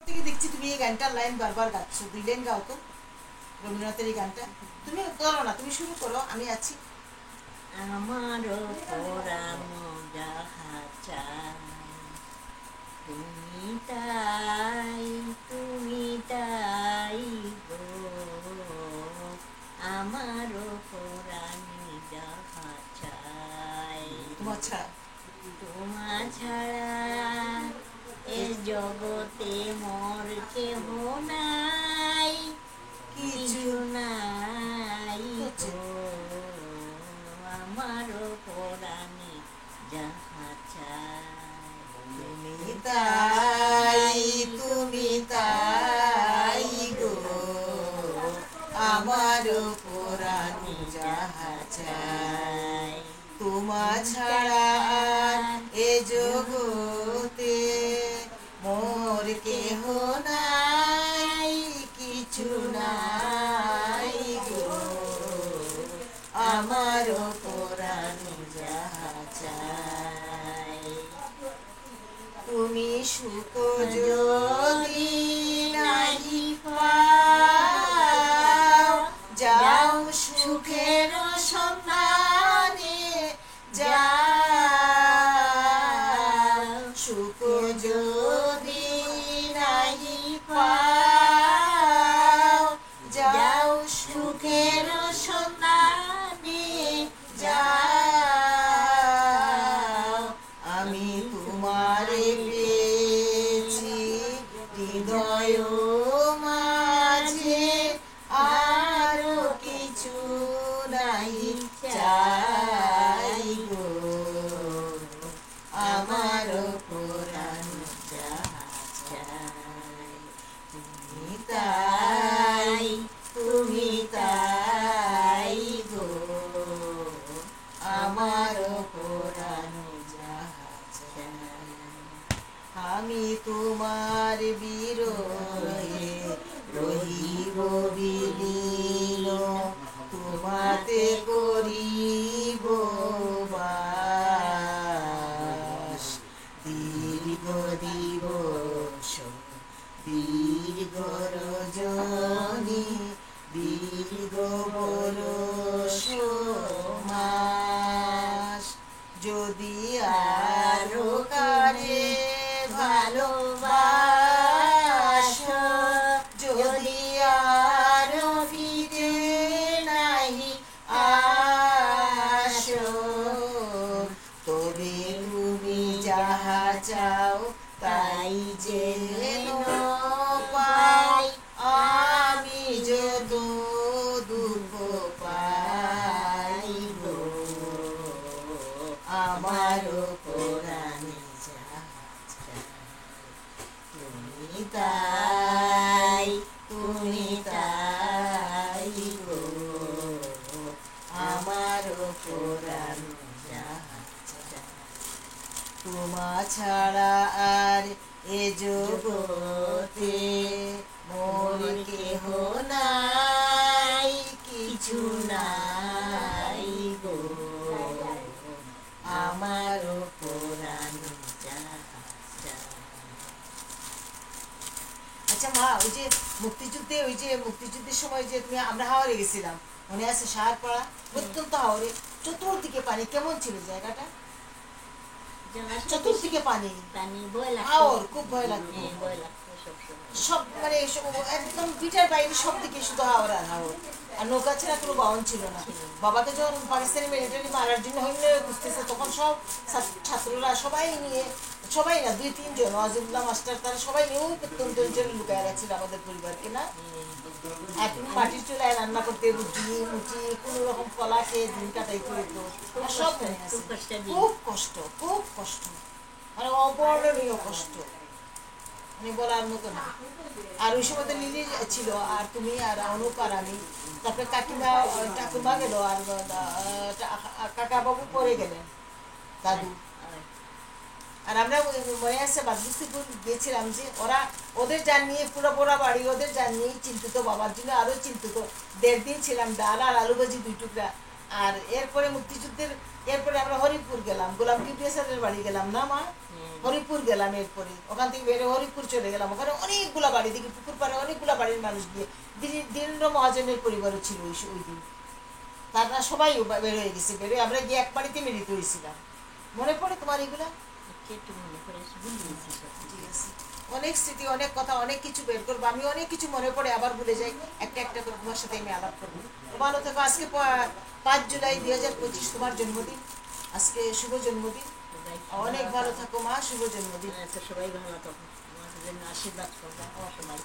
থেকে দেখছি তুমি এই গানটার লাইন বারবার গাচ্ছ, 2 লাইন গাও তো রবীন্দ্রনাথের এই গানটা। তুমি করো না, তুমি শুরু করো, আমি আছি। আমারও পোড়ানো যাহা চাই, তুমি তাই তুমি তাই গো। আমারও পোড়ানো যাহা চাই, তোমার ছাড়া তোমা ছাড়া এ জগতে মোর কেহ নাই, কিছু কিছু নাই হচ্ছে। গো। আমারও পরাণে যাহা চাই, তুমি তাই তুমি তাই গো, আমার পুরানি যাহা চাই। তোমা ছাড়া আর এ জগতে মোর কেহ নাই, কিছু নাই গো, আমার পুরানি যাহা চাই। তুমি সুখ যদি নাহি পাও, যাও সুখের সন্ধানে যাও। সুখ যদি নাহি পাও, যাও সুখের সন্ধানে যাও। আমি তোমারে পেয়েছি হৃদয় মাঝে, আরো কিছু নাই চাই গো, আমার পুরাণ যাহা চাই। তুমি তাই তুমি তাই গো, আমার পুরাণ যাহা চাই। আমি তোমার বিরহে রহিব বিলীন, তোমাতে করিব বাস। দীর্ঘ দিবস দীর্ঘ রজনী, দীর্ঘ বরষ মাস। যদি আরো কারে ভালোবাসো, যদি আরো ফিরে নাহি আসো, তবে তুমি যাহা চাও তাই যেন পাই। আমি যত দুঃখ পাই গো, আমার পুরাণে যাহা চাই। তুমি তাই তুমি তাই গো, আমার পুরাণ যাহা চাই। তোমা ছাড়া আর এ জগতে মোর কেহ নাই, কিছু নাই গো, আমার পুরাণ যাহা চাই। আচ্ছা মা, ওই যে মুক্তিযুদ্ধের সময় যে তুমি আমরা হাওড়ে গেছিলাম, মনে আছে? সাহারপাড়া অত্যন্ত হাওড়ে, চতুর্দিকে পানি, কেমন ছিল জায়গাটা? চতুর্দিকে পানি, পানি বয় লাগতো, হাওর খুব ভয় লাগতো। বয় লাগতো সবসময়। সব মানে একদম বিটার বাইরে সব দিকে শুধু হাওর আর হাওর, আর নৌকা ছাড়া কোনো বাহন ছিল না। বাবাকে যখন পাকিস্তানি মিলিটারি মারার জন্য হইলে খুঁজতেছে, তখন সব ছাত্ররা সবাই না 2-3 জন, ওয়াজিবুল্লাহ মাস্টার, তারা সবাই নিয়ে ওই প্রত্যন্ত অঞ্চলে লুকায় গেছিল আমাদের পরিবারকে না। এখন মাটির চুলায় রান্না করতে, রুটি মুচি কোনো রকম কলা খেয়ে দিন কাটাইতে হতো। আর সব মনে আছে, খুব কষ্ট, খুব কষ্ট, মানে অবর্ণনীয় কষ্ট, মানে বলার মতো না। আর ওই সময় তো লিলি ছিল, আর তুমি আর অনুপ আর আমি, তারপরে ঠাকুমা গেল, আর কাকা বাবু পরে গেলেন, দাদু। আর আমরা মনে আছে বাদবিস্তিপুর গেছিলাম, যে ওদের যান নিয়ে পুরো পোড়া বাড়ি, ওদের যান নিয়েই চিন্তিত, বাবার জন্য আরো চিন্তিত। 1.5 দিন ছিলাম, ডাল আর আলু ভাজি 2 টুকরা। আর এরপরে মুক্তিযুদ্ধের এরপরে আমরা হরিপুর গেলাম, গোলাম কিবরিয়া স্যারের বাড়ি গেলাম না মা? হরিপুর গেলাম, এরপরে ওখান থেকে বেরো হরিপুর চলে গেলাম, ওখানে অনেকগুলা বাড়ি দেখি, পুকুর পাড়ে অনেকগুলা বাড়ির মানুষ দিয়ে, দীনেন্দ্র মহাজনের পরিবারও ছিল ওই দিন। তারা সবাই বের হয়ে গেছে, বেরোয় আমরা গিয়ে এক বাড়িতে মিলিত হয়েছিলাম। মনে পড়ে তোমার এগুলা? একটু মনে করে বুঝিয়েছি সব। ঠিক আছে, অনেক স্মৃতি, অনেক কথা, অনেক কিছু বের করবো। আমি অনেক কিছু মনে পড়ে আবার ভুলে যাই, একটা একটা করে তোমার সাথে আমি আলাপ করবো। ভালো থেকো। আজকে 5 জুলাই 2025 তোমার জন্মদিন, আজকে শুভ জন্মদিন। অনেক ভালো থাকো মা, শুভ জন্মদিন। সবাই ভালো থাকো, আমাদের জন্য আশীর্বাদ করবো সবাই।